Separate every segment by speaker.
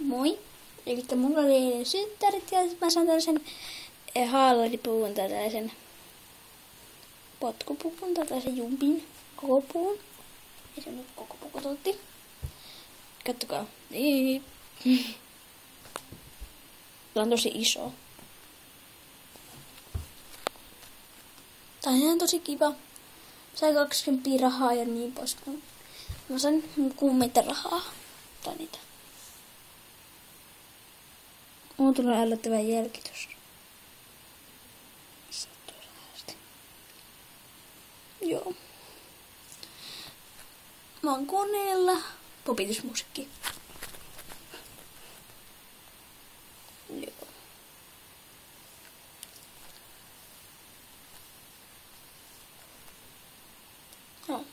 Speaker 1: Moi. Elikkä mulla oli eilen synttärit ja mä sain tällaisen haalaripuun, tällaisen potkupukun, tällaisen jumpin koko puun. Ja se nyt koko puku totti. Kattokaa. Tämä on tosi iso. Tää on ihan tosi kiva. Sain 20 rahaa ja niin poispäin. Mä sain kuumeita rahaa. Tai niitä. Mulla tulee ällöttävä jälkitys. Joo. Mä oon koneella. Popitusmusiikki. Joo. No.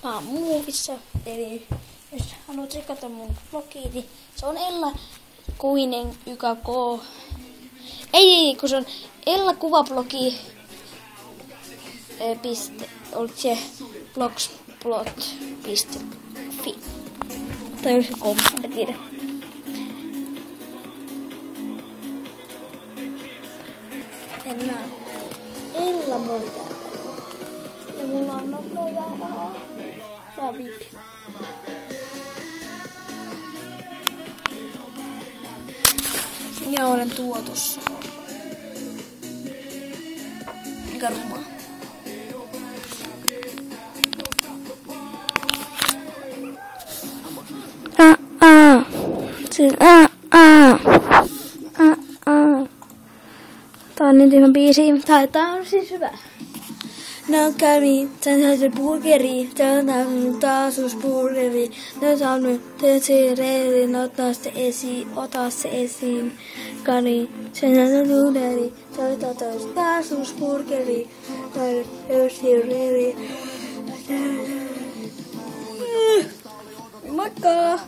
Speaker 1: Mä oon muovissa. Eli jos haluat tsekata mun vlogia, niin se on Ella Kuinen YKK. Ei, kun se on Ella Kuvablogi. Oliko se blogspot.fi. Tai olisi kom, en tiedä. En näe. Ella Moita. Ja mulla on nopea rahaa. Tää on viipi. Minä olen tuotossa. Mikä rumaa. Tää on niin tyhmä biisi. Tää on siis hyvä. No kävi, tän se burgeri, tän taasuusburgeri, no saanut reeri, ota se esiin, kani, sen on luuderi, taasuusburgeri, reeri. Moikka!